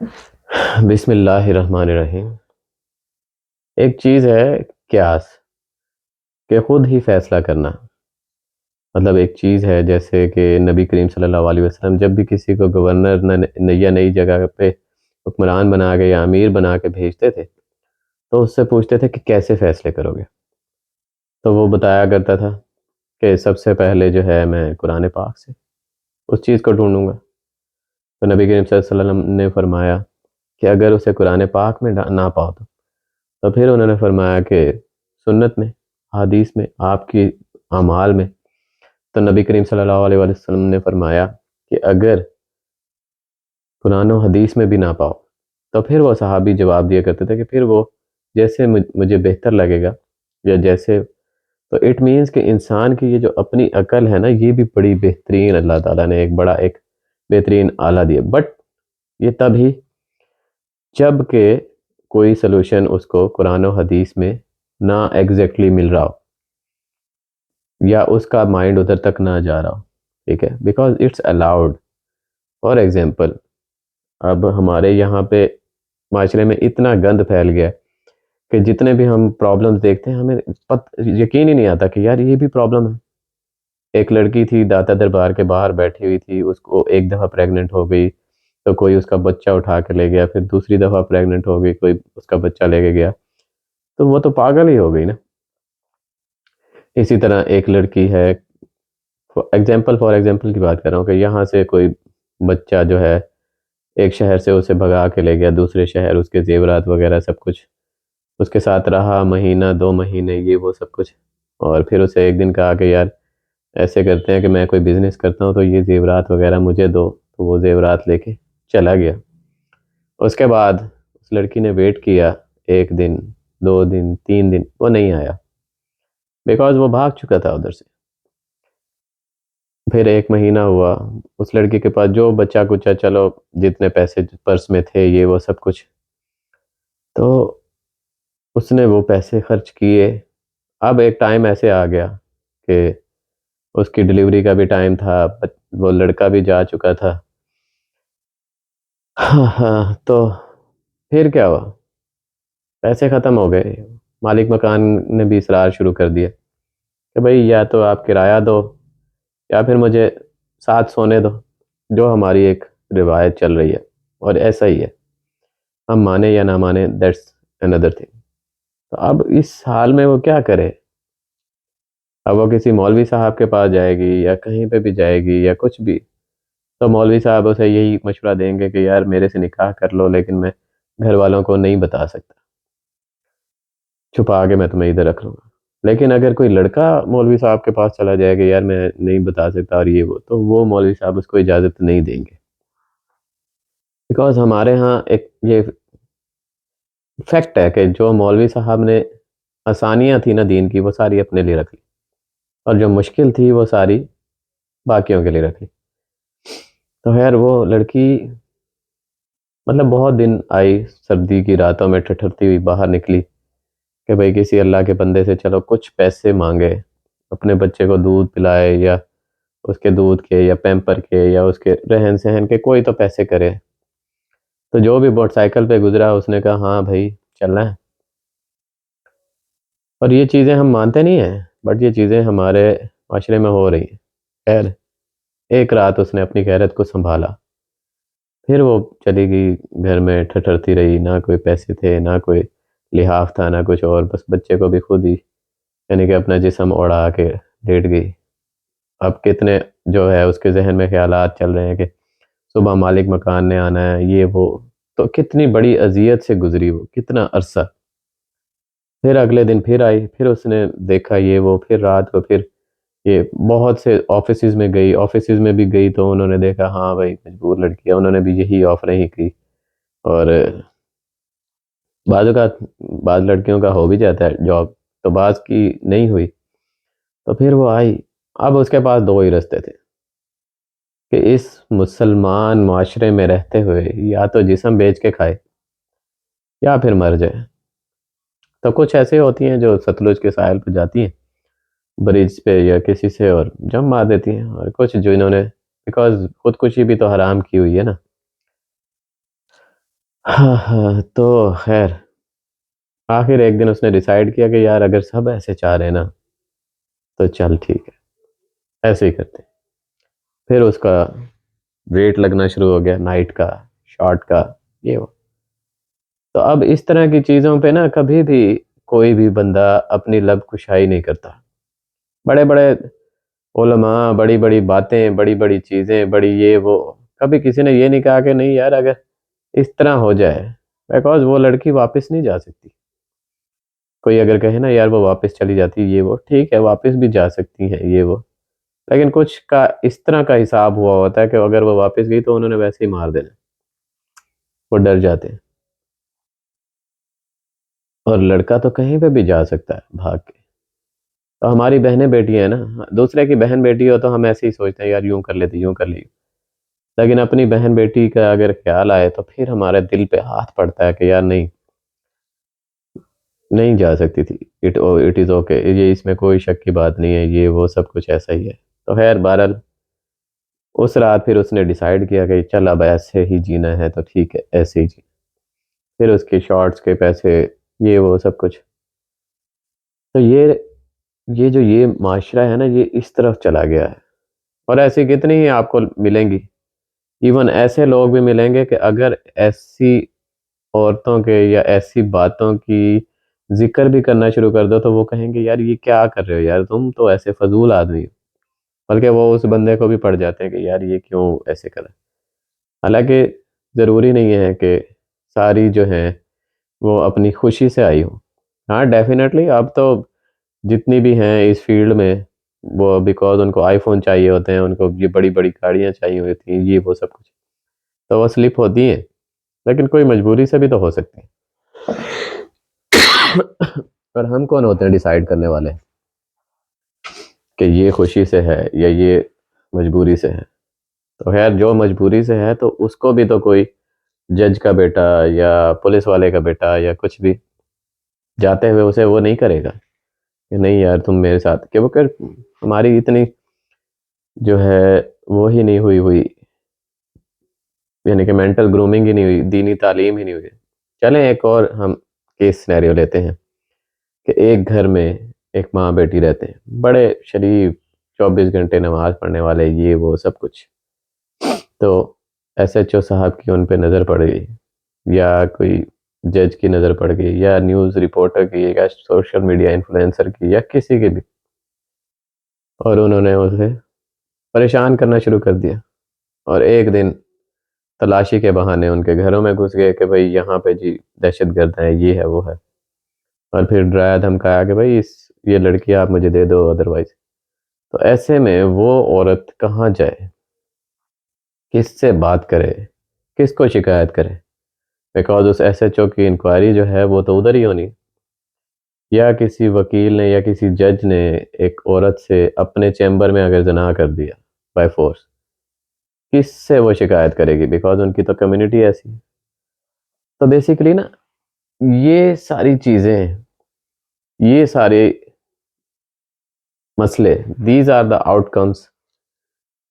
بسم اللہ الرحمن الرحیم۔ ایک چیز ہے قیاس، کہ خود ہی فیصلہ کرنا۔ مطلب ایک چیز ہے جیسے کہ نبی کریم صلی اللہ علیہ وسلم جب بھی کسی کو گورنر یا نئی جگہ پہ حکمران بنا کے یا امیر بنا کے بھیجتے تھے تو اس سے پوچھتے تھے کہ کیسے فیصلے کرو گے، تو وہ بتایا کرتا تھا کہ سب سے پہلے جو ہے میں قرآن پاک سے اس چیز کو ڈھونڈوں گا۔ تو نبی کریم صلی اللہ علیہ وسلم نے فرمایا کہ اگر اسے قرآن پاک میں نہ پاؤ تو پھر انہوں نے فرمایا کہ سنت میں، حدیث میں، آپ کی اعمال میں۔ تو نبی کریم صلی اللہ علیہ وسلم نے فرمایا کہ اگر قرآن و حدیث میں بھی نہ پاؤ تو پھر وہ صحابی جواب دیا کرتے تھے کہ پھر وہ جیسے مجھے بہتر لگے گا یا جیسے، تو اٹ مینس کہ انسان کی یہ جو اپنی عقل ہے نا، یہ بھی بڑی بہترین اللہ تعالیٰ نے ایک بہترین آلہ دیا، بٹ یہ تب ہی جب کہ کوئی سلوشن اس کو قرآن و حدیث میں نہ ایگزیکٹلی مل رہا ہو یا اس کا مائنڈ ادھر تک نہ جا رہا ہو، ٹھیک ہے، because it's allowed. For example, اب ہمارے یہاں پہ معاشرے میں اتنا گند پھیل گیا ہے کہ جتنے بھی ہم پرابلمز دیکھتے ہیں ہمیں یقین ہی نہیں آتا کہ یار یہ بھی پرابلم ہے۔ ایک لڑکی تھی داتا دربار کے باہر بیٹھی ہوئی تھی، اس کو ایک دفعہ پریگننٹ ہو گئی تو کوئی اس کا بچہ اٹھا کے لے گیا، پھر دوسری دفعہ پریگننٹ ہو گئی، کوئی اس کا بچہ لے کے گیا، تو وہ تو پاگل ہی ہو گئی نا۔ اسی طرح ایک لڑکی ہے، فار ایگزامپل کی بات کر رہا ہوں، کہ یہاں سے کوئی بچہ جو ہے ایک شہر سے اسے بھگا کے لے گیا دوسرے شہر، اس کے زیورات وغیرہ سب کچھ اس کے ساتھ رہا، مہینہ 2 مہینے یہ وہ سب کچھ، اور پھر اسے ایک دن کہا کہ یار ایسے کرتے ہیں کہ میں کوئی بزنس کرتا ہوں تو یہ زیورات وغیرہ مجھے دو، تو وہ زیورات لے کے چلا گیا۔ اس کے بعد اس لڑکی نے ویٹ کیا، 1 دن، 2 دن، 3 دن، وہ نہیں آیا بیکاز وہ بھاگ چکا تھا ادھر سے۔ پھر 1 مہینہ ہوا، اس لڑکی کے پاس جو بچہ کچا، چلو جتنے پیسے پرس میں تھے یہ وہ سب کچھ، تو اس نے وہ پیسے خرچ کیے۔ اب ایک ٹائم ایسے آ گیا کہ اس کی ڈلیوری کا بھی ٹائم تھا، وہ لڑکا بھی جا چکا تھا۔ ہاں تو پھر کیا ہوا، پیسے ختم ہو گئے۔ مالک مکان نے بھی اصرار شروع کر دیا کہ بھئی یا تو آپ کرایہ دو یا پھر مجھے ساتھ سونے دو، جو ہماری ایک روایت چل رہی ہے، اور ایسا ہی ہے، ہم مانے یا نہ مانے، دیٹس اندر تھنگ۔ تو اب اس حال میں وہ کیا کرے؟ اب وہ کسی مولوی صاحب کے پاس جائے گی یا کہیں پہ بھی جائے گی یا کچھ بھی، تو مولوی صاحب اسے یہی مشورہ دیں گے کہ یار میرے سے نکاح کر لو، لیکن میں گھر والوں کو نہیں بتا سکتا، چھپا کے میں تمہیں ادھر رکھ لوں گا۔ لیکن اگر کوئی لڑکا مولوی صاحب کے پاس چلا جائے کہ یار میں نہیں بتا سکتا اور یہ وہ، تو وہ مولوی صاحب اس کو اجازت نہیں دیں گے، بیکاز ہمارے ہاں ایک یہ فیکٹ ہے کہ جو مولوی صاحب نے آسانیاں تھی نا دین کی، وہ ساری اپنے لیے رکھ لی، اور جو مشکل تھی وہ ساری باقیوں کے لیے رکھ لی۔ تو خیر وہ لڑکی مطلب بہت دن آئی، سردی کی راتوں میں ٹھٹھرتی ہوئی باہر نکلی کہ بھئی کسی اللہ کے بندے سے چلو کچھ پیسے مانگے، اپنے بچے کو دودھ پلائے یا اس کے دودھ کے یا پیمپر کے یا اس کے رہن سہن کے، کوئی تو پیسے کرے۔ تو جو بھی موٹر سائیکل پہ گزرا اس نے کہا ہاں بھائی چلنا ہے۔ اور یہ چیزیں ہم مانتے نہیں ہیں، بٹ یہ چیزیں ہمارے معاشرے میں ہو رہی ہیں۔ خیر ایک رات اس نے اپنی غیرت کو سنبھالا، پھر وہ چلی گئی گھر میں، ٹھٹھرتی رہی، نہ کوئی پیسے تھے، نہ کوئی لحاف تھا، نہ کچھ اور، بس بچے کو بھی خود ہی یعنی کہ اپنا جسم اوڑھا کے لیٹ گئی۔ اب کتنے جو ہے اس کے ذہن میں خیالات چل رہے ہیں کہ صبح مالک مکان نے آنا ہے، یہ وہ، تو کتنی بڑی اذیت سے گزری وہ، کتنا عرصہ۔ پھر اگلے دن پھر آئی، پھر اس نے دیکھا یہ وہ، پھر رات کو پھر یہ بہت سے آفیسز میں گئی، آفیسز میں بھی گئی تو انہوں نے دیکھا ہاں بھائی مجبور لڑکی ہے، انہوں نے بھی یہی آفریں ہی کی، اور بعض اوقات بعض لڑکیوں کا ہو بھی جاتا ہے جاب، تو بعض کی نہیں ہوئی۔ تو پھر وہ آئی، اب اس کے پاس دو ہی رستے تھے کہ اس مسلمان معاشرے میں رہتے ہوئے یا تو جسم بیچ کے کھائے یا پھر مر جائے۔ تو کچھ ایسے ہوتی ہیں جو ستلج کے ساحل پہ جاتی ہیں برج پہ یا کسی سے اور جم مار دیتی ہیں، اور کچھ جو انہوں نے بیکاز خودکشی بھی تو حرام کی ہوئی ہے نا۔ ہاں ہاں، تو خیر آخر ایک دن اس نے ڈیسائیڈ کیا کہ یار اگر سب ایسے چاہ رہے ہیں نا تو چل ٹھیک ہے، ایسے ہی کرتے ہیں۔ پھر اس کا ویٹ لگنا شروع ہو گیا، نائٹ کا، شارٹ کا، یہ وہ۔ تو اب اس طرح کی چیزوں پہ نا کبھی بھی کوئی بھی بندہ اپنی لب کشائی نہیں کرتا۔ بڑے بڑے علماء، بڑی بڑی باتیں، بڑی بڑی چیزیں، بڑی یہ وہ، کبھی کسی نے یہ نہیں کہا کہ نہیں یار اگر اس طرح ہو جائے، بیکاز وہ لڑکی واپس نہیں جا سکتی۔ کوئی اگر کہے نا یار وہ واپس چلی جاتی، یہ وہ، ٹھیک ہے واپس بھی جا سکتی ہیں یہ وہ، لیکن کچھ کا اس طرح کا حساب ہوا ہوتا ہے کہ اگر وہ واپس گئی تو انہوں نے ویسے ہی مار دینا، وہ ڈر جاتے ہیں۔ اور لڑکا تو کہیں پہ بھی جا سکتا ہے بھاگ کے۔ تو ہماری بہنیں بیٹیاں ہیں نا، دوسرے کی بہن بیٹی ہو تو ہم ایسے ہی سوچتے ہیں یار یوں کر لیتے یوں کر لی، لیکن اپنی بہن بیٹی کا اگر خیال آئے تو پھر ہمارے دل پہ ہاتھ پڑتا ہے کہ یار نہیں، نہیں جا سکتی تھی، اٹ از اوکے، یہ اس میں کوئی شک کی بات نہیں ہے، یہ وہ سب کچھ ایسا ہی ہے۔ تو خیر بہرحال اس رات پھر اس نے ڈیسائیڈ کیا کہ چل اب ایسے ہی جینا ہے تو ٹھیک ہے ایسے ہی جی۔ پھر اس کے شارٹس کے پیسے، یہ وہ سب کچھ۔ تو یہ جو یہ معاشرہ ہے نا یہ اس طرف چلا گیا ہے، اور ایسی کتنی ہی آپ کو ملیں گی، ایون ایسے لوگ بھی ملیں گے کہ اگر ایسی عورتوں کے یا ایسی باتوں کی ذکر بھی کرنا شروع کر دو تو وہ کہیں گے یار یہ کیا کر رہے ہو یار، تم تو ایسے فضول آدمی ہو، بلکہ وہ اس بندے کو بھی پڑ جاتے ہیں کہ یار یہ کیوں ایسے کرا۔ حالانکہ ضروری نہیں ہے کہ ساری جو ہیں وہ اپنی خوشی سے آئی ہوں۔ ہاں ڈیفینیٹلی اب تو جتنی بھی ہیں اس فیلڈ میں وہ بیکاز ان کو آئی فون چاہیے ہوتے ہیں، ان کو یہ بڑی بڑی گاڑیاں چاہیے ہوتی ہیں، یہ وہ سب کچھ، تو وہ سلپ ہوتی ہیں، لیکن کوئی مجبوری سے بھی تو ہو سکتی ہیں۔ پر ہم کون ہوتے ہیں ڈیسائیڈ کرنے والے کہ یہ خوشی سے ہے یا یہ مجبوری سے ہے؟ تو خیر جو مجبوری سے ہے تو اس کو بھی تو کوئی جج کا بیٹا یا پولیس والے کا بیٹا یا کچھ بھی جاتے ہوئے اسے وہ نہیں کرے گا کہ نہیں یار تم میرے ساتھ، کہ وہ کہ ہماری اتنی جو ہے وہ ہی نہیں ہوئی، یعنی کہ مینٹل گرومنگ ہی نہیں ہوئی، دینی تعلیم ہی نہیں ہوئی۔ چلیں ایک اور ہم کیس سینیریو لیتے ہیں کہ ایک گھر میں ایک ماں بیٹی رہتے ہیں، بڑے شریف، 24 گھنٹے نماز پڑھنے والے، یہ وہ سب کچھ۔ تو ایس ایچ او صاحب کی ان پہ نظر پڑ گئی، یا کوئی جج کی نظر پڑ گئی، یا نیوز رپورٹر کی، یا سوشل میڈیا انفلوئنسر کی، یا کسی کی بھی، اور انہوں نے اسے پریشان کرنا شروع کر دیا، اور ایک دن تلاشی کے بہانے ان کے گھروں میں گھس گئے کہ بھئی یہاں پہ جی دہشت گرد ہے، یہ ہے وہ ہے، اور پھر ڈرایا دھمکایا کہ بھئی یہ لڑکی آپ مجھے دے دو ادروائز۔ تو ایسے میں وہ عورت کہاں جائے، کس سے بات کرے، کس کو شکایت کرے؟ بیکاز اس ایس ایچ او کی انکوائری جو ہے وہ تو ادھر ہی ہونی، یا کسی وکیل نے یا کسی جج نے ایک عورت سے اپنے چیمبر میں اگر زنا کر دیا بائی فورس، کس سے وہ شکایت کرے گی؟ بیکاز ان کی تو کمیونٹی ایسی ہے۔ تو بیسیکلی نا یہ ساری چیزیں، یہ سارے مسئلے، دیز آر دا آؤٹ کمس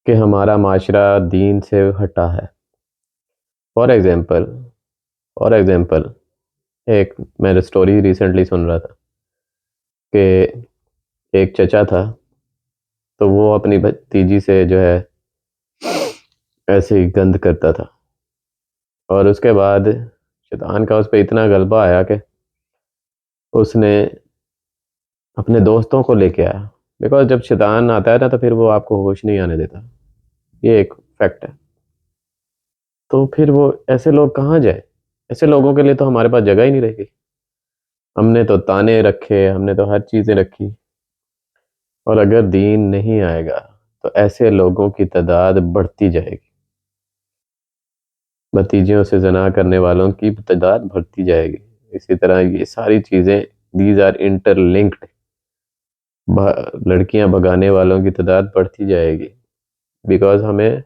کہ ہمارا معاشرہ دین سے ہٹا ہے۔ فار ایگزامپل ایک میں نے سٹوری ریسنٹلی سن رہا تھا کہ ایک چچا تھا، تو وہ اپنی بھتیجی سے جو ہے ایسے ہی گند کرتا تھا، اور اس کے بعد شیطان کا اس پہ اتنا غلبہ آیا کہ اس نے اپنے دوستوں کو لے کے آیا، بیکاز جب شیطان آتا ہے نا تو پھر وہ آپ کو ہوش نہیں آنے دیتا، یہ ایک فیکٹ ہے۔ تو پھر وہ ایسے لوگ کہاں جائیں؟ ایسے لوگوں کے لیے تو ہمارے پاس جگہ ہی نہیں رہے گی۔ ہم نے تو تانے رکھے، ہم نے تو ہر چیزیں رکھی، اور اگر دین نہیں آئے گا تو ایسے لوگوں کی تعداد بڑھتی جائے گی، بھتیجیوں سے زنا کرنے والوں کی تعداد بڑھتی جائے گی۔ اسی طرح یہ ساری چیزیں دیز آر انٹر لنکڈ، لڑکیاں بھگانے والوں کی تعداد بڑھتی جائے گی، بیکاز ہمیں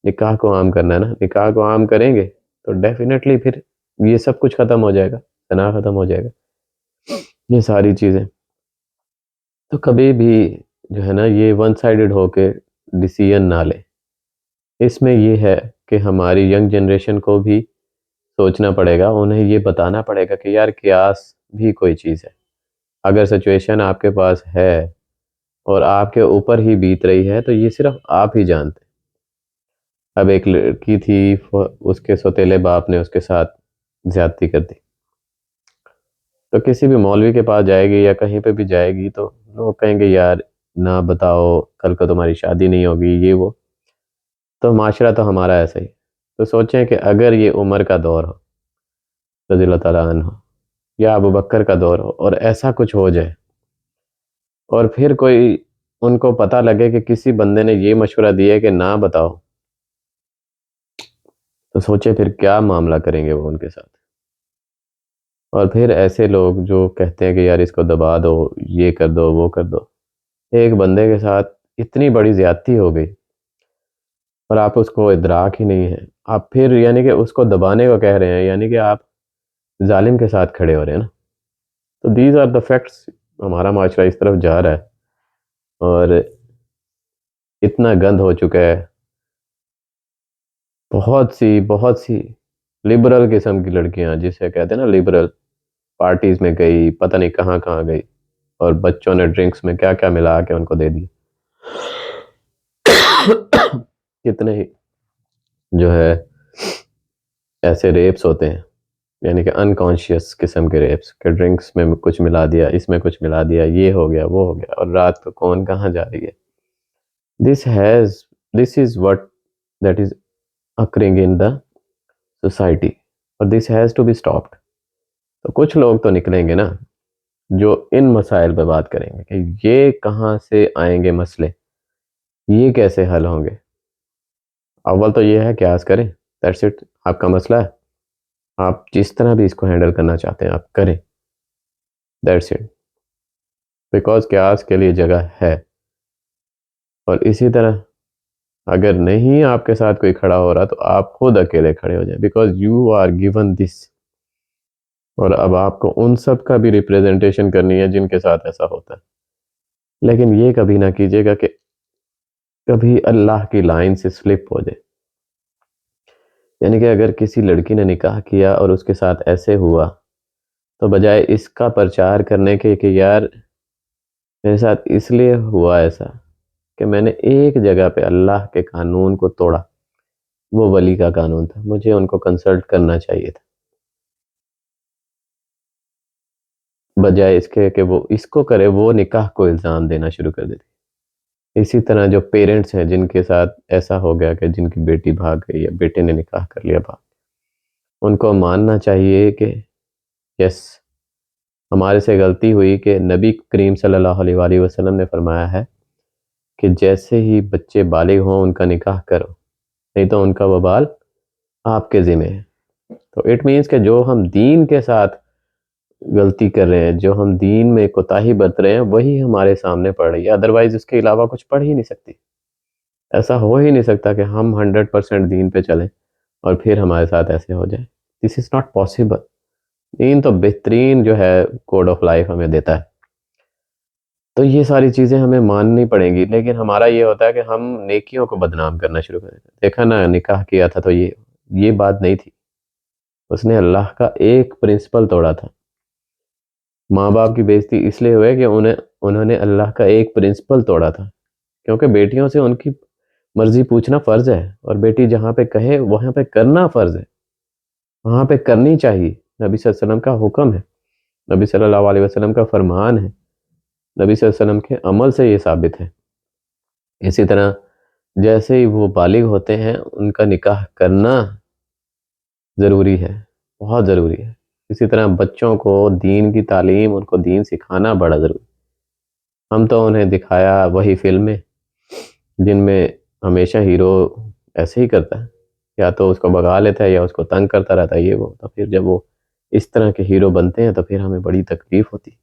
نکاح کو عام کرنا ہے نا، نکاح کو عام کریں گے تو ڈیفینیٹلی پھر یہ سب کچھ ختم ہو جائے گا، زنا ختم ہو جائے گا، یہ ساری چیزیں۔ تو کبھی بھی جو ہے نا یہ ون سائیڈڈ ہو کے ڈیسیژن نہ لیں۔ اس میں یہ ہے کہ ہماری ینگ جنریشن کو بھی سوچنا پڑے گا، انہیں یہ بتانا پڑے گا کہ یار قیاس بھی کوئی چیز ہے. اگر سچویشن آپ کے پاس ہے اور آپ کے اوپر ہی بیت رہی ہے تو یہ صرف آپ ہی جانتے. اب ایک لڑکی تھی، اس کے سوتیلے باپ نے اس کے ساتھ زیادتی کر دی، تو کسی بھی مولوی کے پاس جائے گی یا کہیں پہ بھی جائے گی تو وہ کہیں گے یار نہ بتاؤ، کل کو تمہاری شادی نہیں ہوگی، یہ وہ. تو معاشرہ تو ہمارا ایسا ہی. تو سوچیں کہ اگر یہ عمر کا دور ہو رضی اللہ تعالیٰ عنہ یا ابو بکر کا دور ہو اور ایسا کچھ ہو جائے اور پھر کوئی ان کو پتہ لگے کہ کسی بندے نے یہ مشورہ دیا کہ نہ بتاؤ، تو سوچے پھر کیا معاملہ کریں گے وہ ان کے ساتھ. اور پھر ایسے لوگ جو کہتے ہیں کہ یار اس کو دبا دو، یہ کر دو، وہ کر دو. ایک بندے کے ساتھ اتنی بڑی زیادتی ہو گئی اور آپ اس کو ادراک ہی نہیں ہے، آپ پھر یعنی کہ اس کو دبانے کو کہہ رہے ہیں، یعنی کہ آپ ظالم کے ساتھ کھڑے ہو رہے ہیں نا. تو دیز آر دا فیکٹس. ہمارا معاشرہ اس طرف جا رہا ہے اور اتنا گند ہو چکا ہے. بہت سی لبرل قسم کی لڑکیاں، جسے کہتے ہیں نا لبرل، پارٹیز میں گئی، پتہ نہیں کہاں کہاں گئی، اور بچوں نے ڈرنکس میں کیا کیا ملا کے ان کو دے دی. کتنے ہی جو ہے ایسے ریپس ہوتے ہیں، یعنی کہ انکانشیس قسم کے ریپس، کہ ڈرنکس میں کچھ ملا دیا، اس میں کچھ ملا دیا، یہ ہو گیا وہ ہو گیا، اور رات کو کون کہاں جا رہی ہے. دس از what that is occurring in the society اور this has to be stopped. تو کچھ لوگ تو نکلیں گے نا جو ان مسائل پہ بات کریں گے کہ یہ کہاں سے آئیں گے مسئلے، یہ کیسے حل ہوں گے. اول تو یہ ہے قیاس کریں، دیٹس اٹ. آپ کا مسئلہ ہے، آپ جس طرح بھی اس کو ہینڈل کرنا چاہتے ہیں آپ کریں، دیٹس اٹ. بیکاز قیاس کے لیے جگہ ہے. اور اسی طرح اگر نہیں آپ کے ساتھ کوئی کھڑا ہو رہا تو آپ خود اکیلے کھڑے ہو جائیں، because you are given this. اور اب آپ کو ان سب کا بھی ریپریزنٹیشن کرنی ہے جن کے ساتھ ایسا ہوتا ہے. لیکن یہ کبھی نہ کیجیے گا کہ کبھی اللہ کی لائن سے سلپ ہو جائے. یعنی کہ اگر کسی لڑکی نے نکاح کیا اور اس کے ساتھ ایسے ہوا تو بجائے اس کا پرچار کرنے کے کہ یار میرے ساتھ اس لیے ہوا ایسا کہ میں نے ایک جگہ پہ اللہ کے قانون کو توڑا، وہ ولی کا قانون تھا، مجھے ان کو کنسلٹ کرنا چاہیے تھا، بجائے اس کے کہ وہ اس کو کرے وہ نکاح کو الزام دینا شروع کر دیتی. اسی طرح جو پیرنٹس ہیں جن کے ساتھ ایسا ہو گیا کہ جن کی بیٹی بھاگ گئی یا بیٹے نے نکاح کر لیا بھاگ، ان کو ماننا چاہیے کہ یس ہمارے سے غلطی ہوئی، کہ نبی کریم صلی اللہ علیہ وآلہ وسلم نے فرمایا ہے کہ جیسے ہی بچے بالغ ہوں ان کا نکاح کرو، نہیں تو ان کا وبال آپ کے ذمہ ہے. تو اٹ مینس کہ جو ہم دین کے ساتھ غلطی کر رہے ہیں، جو ہم دین میں کوتاہی برت رہے ہیں، وہی ہمارے سامنے پڑ رہی ہے، ادروائز اس کے علاوہ کچھ پڑھ ہی نہیں سکتی. ایسا ہو ہی نہیں سکتا کہ ہم 100% دین پہ چلیں اور پھر ہمارے ساتھ ایسے ہو جائے. دس از ناٹ پاسبل. دین تو بہترین جو ہے کوڈ آف لائف ہمیں دیتا ہے. تو یہ ساری چیزیں ہمیں ماننی پڑیں گی، لیکن ہمارا یہ ہوتا ہے کہ ہم نیکیوں کو بدنام کرنا شروع کر دیتے ہیں. دیکھا نا نکاح کیا تھا تو یہ بات نہیں تھی، اس نے اللہ کا ایک پرنسپل توڑا تھا. ماں باپ کی بےزتی اس لیے ہوئے کہ انہوں نے اللہ کا ایک پرنسپل توڑا تھا، کیونکہ بیٹیوں سے ان کی مرضی پوچھنا فرض ہے، اور بیٹی جہاں پہ کہے وہاں پہ کرنا فرض ہے، وہاں پہ کرنی چاہیے. نبی صلی اللہ علیہ وسلم کا حکم ہے، نبی صلی اللہ علیہ وسلم کا فرمان ہے، نبی صلی اللہ علیہ وسلم کے عمل سے یہ ثابت ہے. اسی طرح جیسے ہی وہ بالغ ہوتے ہیں ان کا نکاح کرنا ضروری ہے، بہت ضروری ہے. اسی طرح بچوں کو دین کی تعلیم، ان کو دین سکھانا بڑا ضروری. ہم تو انہیں دکھایا وہی فلمیں جن میں ہمیشہ ہیرو ایسے ہی کرتا ہے، یا تو اس کو بھگا لیتا ہے یا اس کو تنگ کرتا رہتا ہے، یہ وہ. تو پھر جب وہ اس طرح کے ہیرو بنتے ہیں تو پھر ہمیں بڑی تکلیف ہوتی ہے.